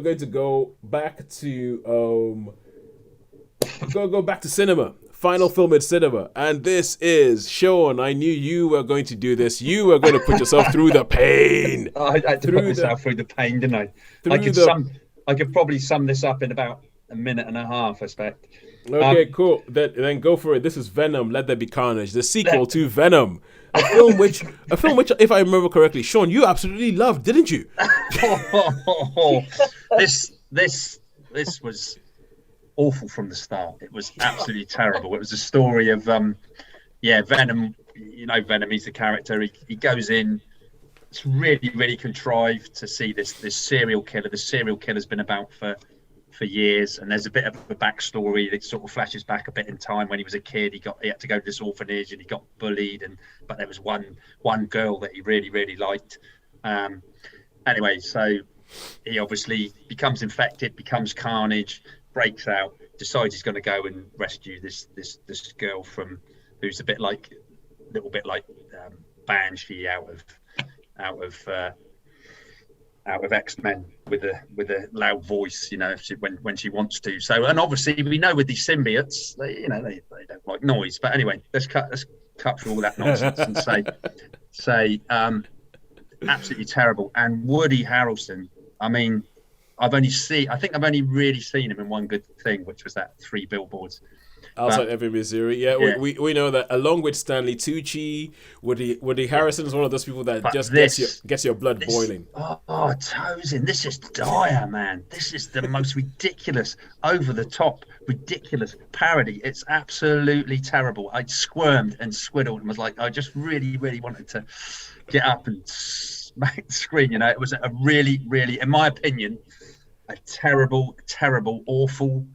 We're going to go back to cinema. Final film in cinema. And this is Shaun. I knew you were going to do this. You were going to put yourself through the pain. I had to put myself through the pain, didn't I? I could probably sum this up in about a minute and a half, I expect. Okay, cool. Then go for it. This is Venom. Let There Be Carnage, the sequel to Venom, a film which, if I remember correctly, Shaun, you absolutely loved, didn't you? This was awful from the start. It was absolutely terrible. It was a story of Venom. You know, Venom. He's the character. He goes in. It's really, really contrived to see this serial killer. The serial killer's been about for years, and there's a bit of a backstory that sort of flashes back a bit in time. When he was a kid, he had to go to this orphanage and he got bullied, but there was one girl that he really, really liked. Anyway, so he obviously becomes infected, becomes Carnage, breaks out, decides he's going to go and rescue this girl who's a little bit like Banshee out of X-Men with a loud voice, you know, when she wants to. So, and obviously we know with these symbiotes, they don't like noise. But anyway, let's cut through all that nonsense and say absolutely terrible. And Woody Harrelson, I mean, I think I've only really seen him in one good thing, which was that 3 Billboards. Outside Ebbing, Missouri. Yeah. We know that along with Stanley Tucci, Woody Harrison is one of those people that just gets your blood boiling. Oh, Tosin, this is dire, man. This is the most ridiculous, over the top, ridiculous parody. It's absolutely terrible. I squirmed and squiddled and was like, I just really, really wanted to get up and smack the screen. You know, it was a really, really, in my opinion, a terrible, terrible, awful,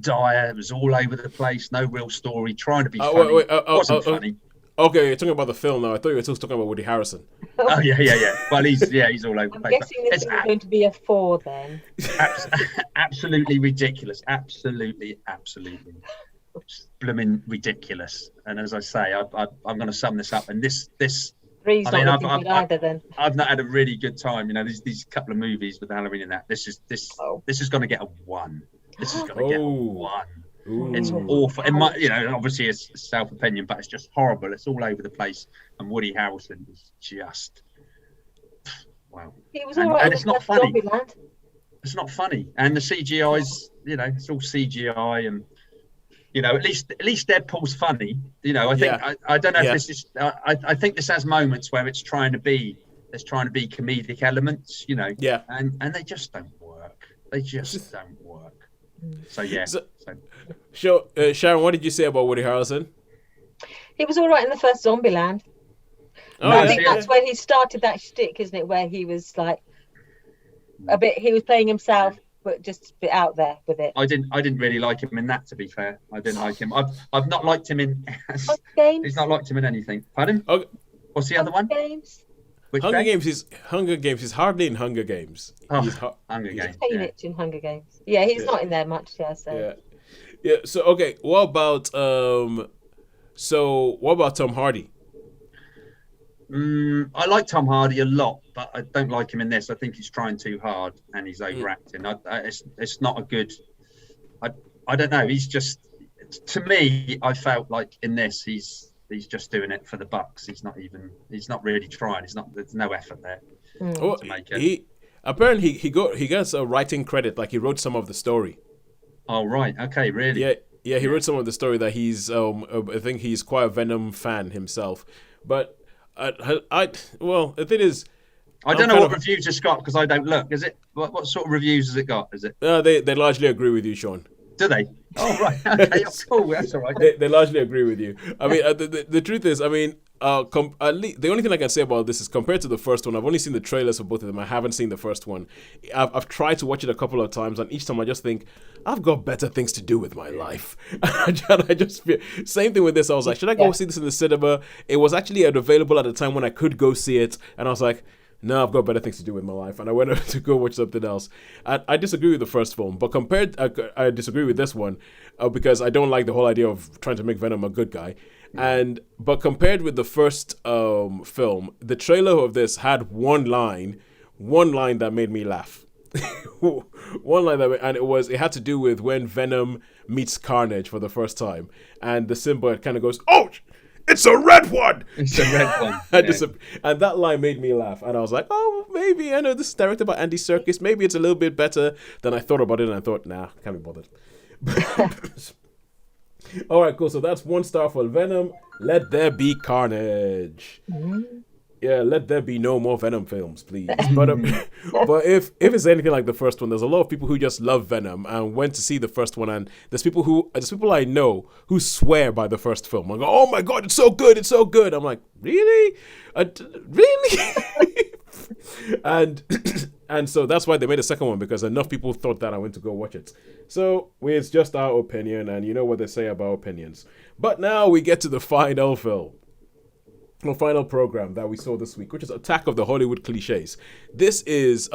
dire. It was all over the place. No real story. Trying to be funny. Wasn't funny. Okay, you're talking about the film now. I thought you were still talking about Woody Harrison. Oh yeah. Well, he's all over the place. I'm guessing this is going to be a 4 then. Absolutely ridiculous. Absolutely blooming ridiculous. And as I say, I'm going to sum this up. And this. Three's not looking good either. Then I've not had a really good time. You know, these couple of movies with Halloween and that. This is going to get a 1. This is going to get a 1. Ooh. It's awful. It might, obviously it's self-opinion, but it's just horrible. It's all over the place. And Woody Harrelson is just wow. He was all right, and it's not funny. It's not funny. And the CGI's, it's all CGI, and at least Deadpool's funny. I think I don't know if this is. I think this has moments where there's trying to be comedic elements. Yeah. And they just don't work. They just don't work. So yeah. Sharon, what did you say about Woody Harrelson? He was all right in the first Zombieland. I think that's where he started that shtick, isn't it? Where he was like he was playing himself, but just a bit out there with it. I didn't really like him in that, to be fair. I didn't like him. I've not liked him in. Games? He's not liked him in anything. Pardon? Okay. What's the other one? Games. Hunger Games. He's hardly in Hunger Games. Hunger Games. He's in Hunger Games. Yeah, he's not in there much. Yeah. So. Yeah. So okay, what about Tom Hardy? I like Tom Hardy a lot, but I don't like him in this. I think he's trying too hard and he's overacting. It's not a good. I don't know. He's just, to me, I felt like in this he's just doing it for the bucks. He's not really trying. There's no effort there to make it. Apparently he gets a writing credit, like he wrote some of the story. Oh right, okay, really? Yeah, he wrote some of the story that he's I think he's quite a Venom fan himself. But the thing is, I don't know what reviews it's got because I don't look. Is it what sort of reviews has it got? Is it? They largely agree with you, Shaun. Do they? Oh right, okay, cool. That's all right. They largely agree with you. I mean, the truth is, I mean, the only thing I can say about this is compared to the first one, I've only seen the trailers for both of them. I haven't seen the first one. I've tried to watch it a couple of times, and each time I just think I've got better things to do with my life. I just feel same thing with this. I was like, should I go see this in the cinema? It was actually available at the time when I could go see it, and I was like, no, I've got better things to do with my life, and I went to go watch something else. I disagree with the first film, but I disagree with this one because I don't like the whole idea of trying to make Venom a good guy. But compared with the first film, the trailer of this had one line that made me laugh. one line and it had to do with when Venom meets Carnage for the first time, and the symbiote kind of goes, "Oh, it's a red one!" It's a red one. And that line made me laugh, and I was like, "Oh, maybe I know this is directed by Andy Serkis. Maybe it's a little bit better than I thought about it." And I thought, "Nah, can't be bothered." All right, cool. So that's 1 star for Venom. Let there be carnage. Yeah, let there be no more Venom films, please. But if it's anything like the first one, there's a lot of people who just love Venom and went to see the first one, and there's people I know who swear by the first film. I go, "Oh my god, it's so good, it's so good." I'm like, really, really, and so that's why they made a second one, because enough people thought that I went to go watch it. So it's just our opinion, and you know what they say about opinions. But now we get to the final film. The final program that we saw this week, which is Attack of the Hollywood Cliches. This is